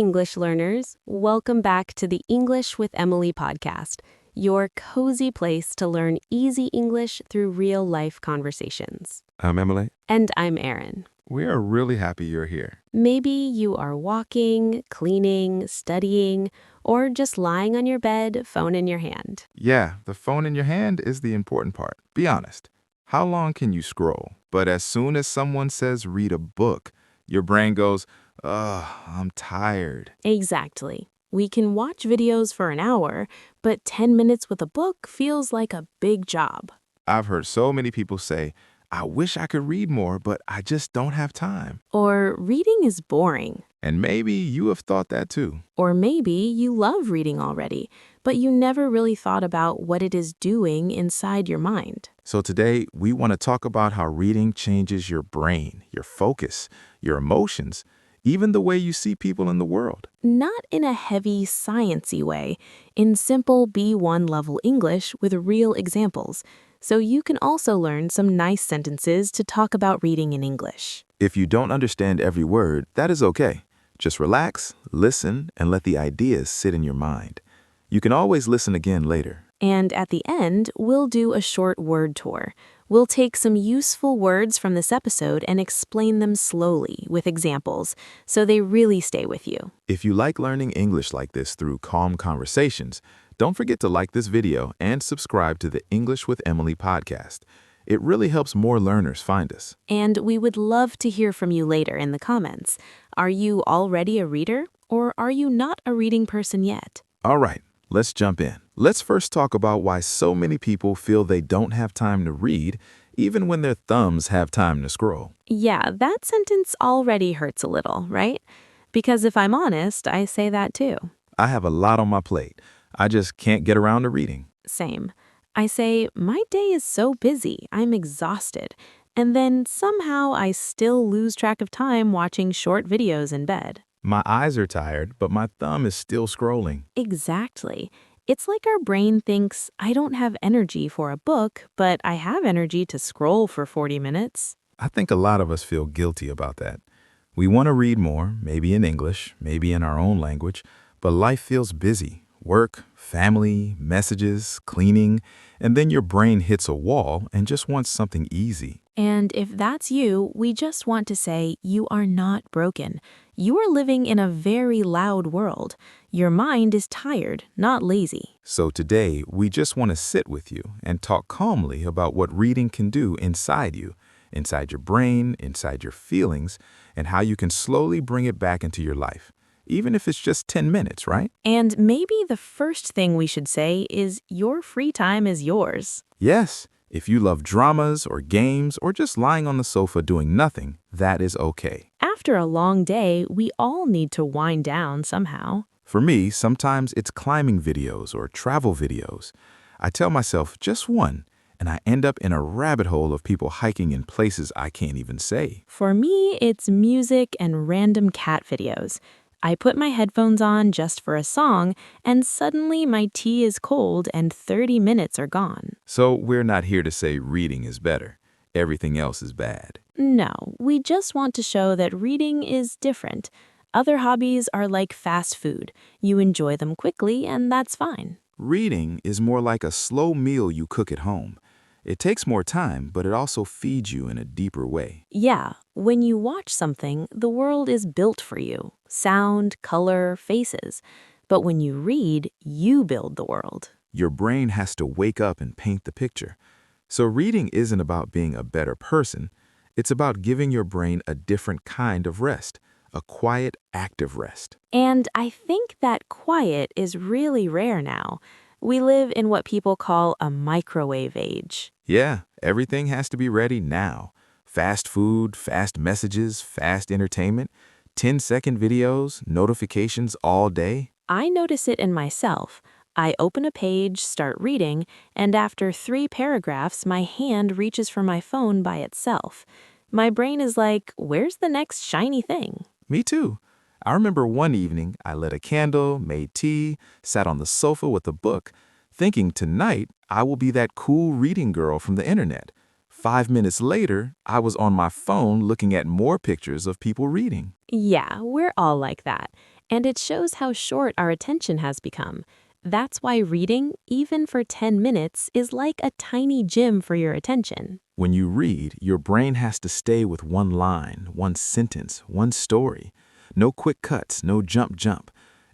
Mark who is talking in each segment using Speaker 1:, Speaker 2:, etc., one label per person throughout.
Speaker 1: English learners. Welcome back to the English with Emily podcast, your cozy place to learn easy English through real-life conversations.
Speaker 2: I'm Emily.
Speaker 1: And I'm Erin.
Speaker 2: We are really happy you're here.
Speaker 1: Maybe you are walking, cleaning, studying, or just lying on your bed, phone in your hand.
Speaker 2: Yeah, the phone in your hand is the important part. Be honest. How long can you scroll? But as soon as someone says read a book, your brain goes, ugh, I'm tired.
Speaker 1: Exactly. We can watch videos for an hour, but 10 minutes with a book feels like a big job.
Speaker 2: I've heard so many people say, I wish I could read more, but I just don't have time.
Speaker 1: Or reading is boring.
Speaker 2: And maybe you have thought that too.
Speaker 1: Or maybe you love reading already, but you never really thought about what it is doing inside your mind.
Speaker 2: So today, we want to talk about how reading changes your brain, your focus, your emotions, even the way you see people in the world.
Speaker 1: Not in a heavy, science-y way, in simple B1 level English with real examples, so you can also learn some nice sentences to talk about reading in English.
Speaker 2: If you don't understand every word, that is okay. Just relax, listen, and let the ideas sit in your mind. You can always listen again later.
Speaker 1: And at the end, we'll do a short word tour. We'll take some useful words from this episode and explain them slowly with examples, so they really stay with you.
Speaker 2: If you like learning English like this through calm conversations, don't forget to like this video and subscribe to the English with Emily podcast. It really helps more learners find us.
Speaker 1: And we would love to hear from you later in the comments. Are you already a reader, or are you not a reading person yet?
Speaker 2: All right, let's jump in. Let's first talk about why so many people feel they don't have time to read, even when their thumbs have time to scroll.
Speaker 1: Yeah, that sentence already hurts a little, right? Because if I'm honest, I say that too.
Speaker 2: I have a lot on my plate. I just can't get around to reading.
Speaker 1: Same. I say, my day is so busy, I'm exhausted. And then somehow I still lose track of time watching short videos in bed.
Speaker 2: My eyes are tired, but my thumb is still scrolling.
Speaker 1: Exactly. It's like our brain thinks, I don't have energy for a book, but I have energy to scroll for 40 minutes.
Speaker 2: I think a lot of us feel guilty about that. We want to read more, maybe in English, maybe in our own language, but life feels busy. Work, family, messages, cleaning, and then your brain hits a wall and just wants something easy.
Speaker 1: And if that's you, we just want to say you are not broken. You are living in a very loud world. Your mind is tired, not lazy.
Speaker 2: So today, we just want to sit with you and talk calmly about what reading can do inside you, inside your brain, inside your feelings, and how you can slowly bring it back into your life. Even if it's just 10 minutes, right?
Speaker 1: And maybe the first thing we should say is your free time is yours.
Speaker 2: Yes, if you love dramas or games or just lying on the sofa doing nothing, that is okay.
Speaker 1: After a long day, we all need to wind down somehow.
Speaker 2: For me, sometimes it's climbing videos or travel videos. I tell myself just one, and I end up in a rabbit hole of people hiking in places I can't even say.
Speaker 1: For me, it's music and random cat videos. I put my headphones on just for a song, and suddenly my tea is cold and 30 minutes are gone.
Speaker 2: So we're not here to say reading is better. Everything else is bad.
Speaker 1: No, we just want to show that reading is different. Other hobbies are like fast food. You enjoy them quickly, and that's fine.
Speaker 2: Reading is more like a slow meal you cook at home. It takes more time, but it also feeds you in a deeper way.
Speaker 1: Yeah, when you watch something, the world is built for you. Sound, color, faces. But when you read, you build the world.
Speaker 2: Your brain has to wake up and paint the picture. So reading isn't about being a better person. It's about giving your brain a different kind of rest, a quiet, active rest.
Speaker 1: And I think that quiet is really rare now. We live in what people call a microwave age.
Speaker 2: Yeah, everything has to be ready now. Fast food, fast messages, fast entertainment, 10-second videos, notifications all day.
Speaker 1: I notice it in myself. I open a page, start reading, and after 3 paragraphs, my hand reaches for my phone by itself. My brain is like, where's the next shiny thing?
Speaker 2: Me too. I remember one evening I lit a candle, made tea, sat on the sofa with a book, thinking tonight I will be that cool reading girl from the internet. 5 minutes later, I was on my phone looking at more pictures of people reading.
Speaker 1: Yeah, we're all like that. and it shows how short our attention has become. That's why reading, even for 10 minutes, is like a tiny gym for your attention.
Speaker 2: When you read, your brain has to stay with one line, one sentence, one story. No quick cuts, no jump.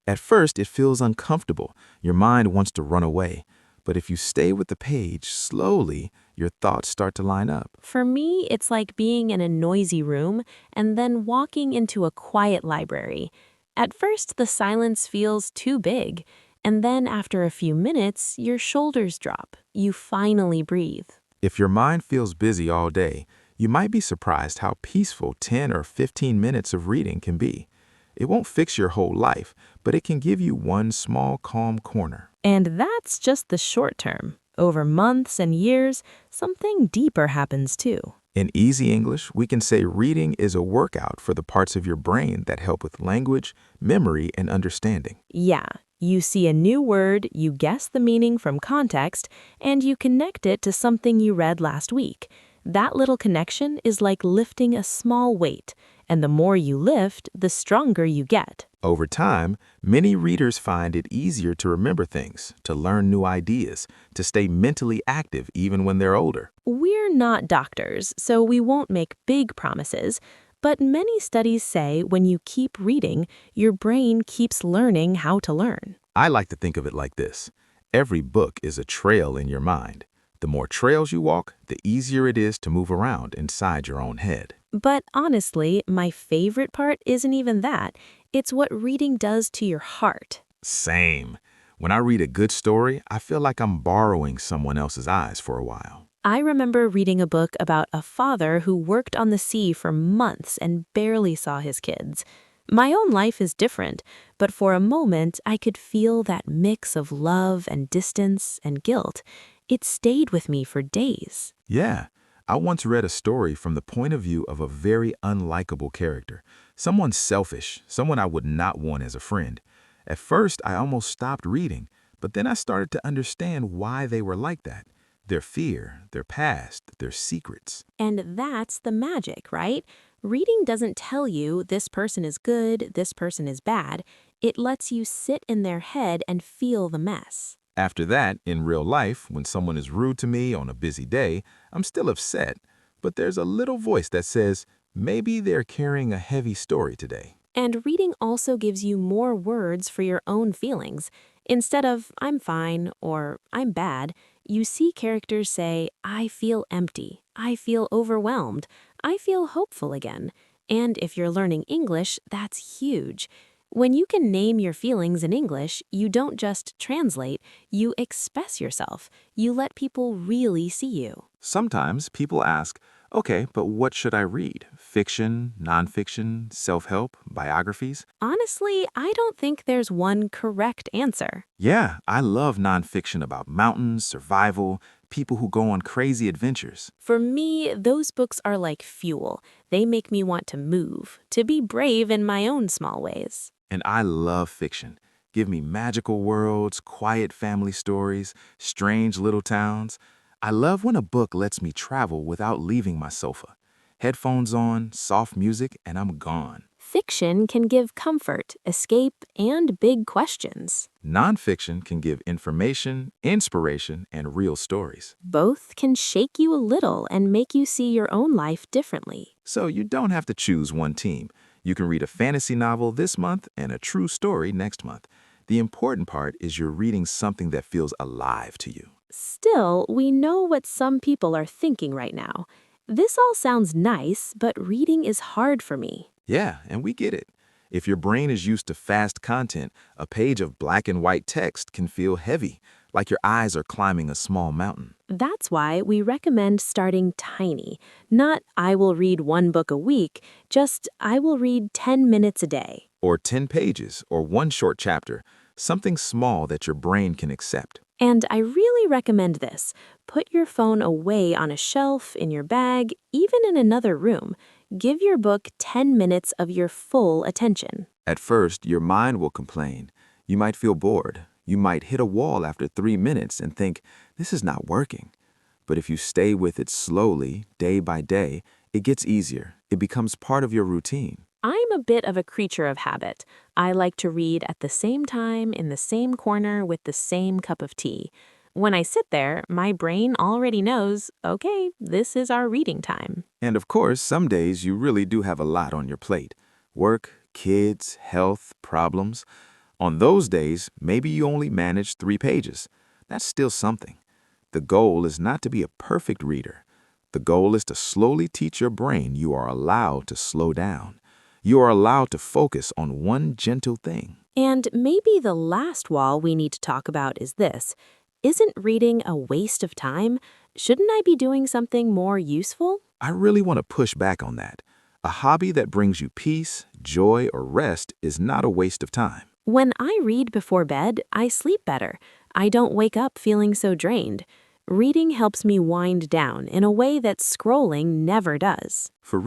Speaker 2: At first, it feels uncomfortable. Your mind wants to run away. But if you stay with the page, slowly, your thoughts start to line up.
Speaker 1: For me, it's like being in a noisy room and then walking into a quiet library. At first, the silence feels too big, and then after a few minutes, your shoulders drop. You finally breathe.
Speaker 2: If your mind feels busy all day, you might be surprised how peaceful 10 or 15 minutes of reading can be. It won't fix your whole life, but it can give you one small, calm corner.
Speaker 1: And that's just the short term. Over months and years, something deeper happens too.
Speaker 2: In easy English, we can say reading is a workout for the parts of your brain that help with language, memory, and understanding.
Speaker 1: Yeah, you see a new word, you guess the meaning from context, and you connect it to something you read last week. That little connection is like lifting a small weight, and the more you lift, the stronger you get.
Speaker 2: Over time, many readers find it easier to remember things, to learn new ideas, to stay mentally active even when they're older.
Speaker 1: We're not doctors, so we won't make big promises, but many studies say when you keep reading, your brain keeps learning how to learn.
Speaker 2: I like to think of it like this. Every book is a trail in your mind. The more trails you walk, the easier it is to move around inside your own head.
Speaker 1: But honestly, my favorite part isn't even that. It's what reading does to your heart.
Speaker 2: Same. When I read a good story, I feel like I'm borrowing someone else's eyes for a while.
Speaker 1: I remember reading a book about a father who worked on the sea for months and barely saw his kids. My own life is different, but for a moment I could feel that mix of love and distance and guilt. It stayed with me for days.
Speaker 2: Yeah, I once read a story from the point of view of a very unlikable character. Someone selfish, someone I would not want as a friend. At first, I almost stopped reading, but then I started to understand why they were like that. Their fear, their past, their secrets.
Speaker 1: And that's the magic, right? Reading doesn't tell you this person is good, this person is bad. It lets you sit in their head and feel the mess.
Speaker 2: After that, in real life, when someone is rude to me on a busy day, I'm still upset. But there's a little voice that says, maybe they're carrying a heavy story today.
Speaker 1: And reading also gives you more words for your own feelings. Instead of, I'm fine or I'm bad, you see characters say, I feel empty, I feel overwhelmed, I feel hopeful again. And if you're learning English, that's huge. When you can name your feelings in English, you don't just translate, you express yourself. You let people really see you.
Speaker 2: Sometimes people ask, okay, but what should I read? Fiction, nonfiction, self-help, biographies?
Speaker 1: Honestly, I don't think there's one correct answer.
Speaker 2: Yeah, I love nonfiction about mountains, survival, people who go on crazy adventures.
Speaker 1: For me, those books are like fuel. They make me want to move, to be brave in my own small ways.
Speaker 2: And I love fiction. Give me magical worlds, quiet family stories, strange little towns. I love when a book lets me travel without leaving my sofa. Headphones on, soft music, and I'm gone.
Speaker 1: Fiction can give comfort, escape, and big questions.
Speaker 2: Nonfiction can give information, inspiration, and real stories.
Speaker 1: Both can shake you a little and make you see your own life differently.
Speaker 2: So you don't have to choose one team. You can read a fantasy novel this month and a true story next month. The important part is you're reading something that feels alive to you.
Speaker 1: Still, we know what some people are thinking right now. This all sounds nice, but reading is hard for me.
Speaker 2: Yeah, and we get it. If your brain is used to fast content, a page of black and white text can feel heavy, like your eyes are climbing a small mountain.
Speaker 1: That's why we recommend starting tiny. Not, I will read one book a week, just, I will read 10 minutes a day.
Speaker 2: Or 10 pages, or one short chapter, something small that your brain can accept.
Speaker 1: And I really recommend this. Put your phone away on a shelf, in your bag, even in another room. Give your book 10 minutes of your full attention.
Speaker 2: At first, your mind will complain. You might feel bored. You might hit a wall after 3 minutes and think, this is not working. But if you stay with it slowly, day by day, it gets easier. It becomes part of your routine.
Speaker 1: I'm a bit of a creature of habit. I like to read at the same time, in the same corner, with the same cup of tea. When I sit there, my brain already knows, okay, this is our reading time.
Speaker 2: And of course, some days you really do have a lot on your plate. Work, kids, health, problems. On those days, maybe you only manage 3 pages. That's still something. The goal is not to be a perfect reader. The goal is to slowly teach your brain you are allowed to slow down. You are allowed to focus on one gentle thing.
Speaker 1: And maybe the last wall we need to talk about is this. Isn't reading a waste of time? Shouldn't I be doing something more useful?
Speaker 2: I really want to push back on that. A hobby that brings you peace, joy, or rest is not a waste of time.
Speaker 1: When I read before bed, I sleep better. I don't wake up feeling so drained. Reading helps me wind down in a way that scrolling never does.
Speaker 2: For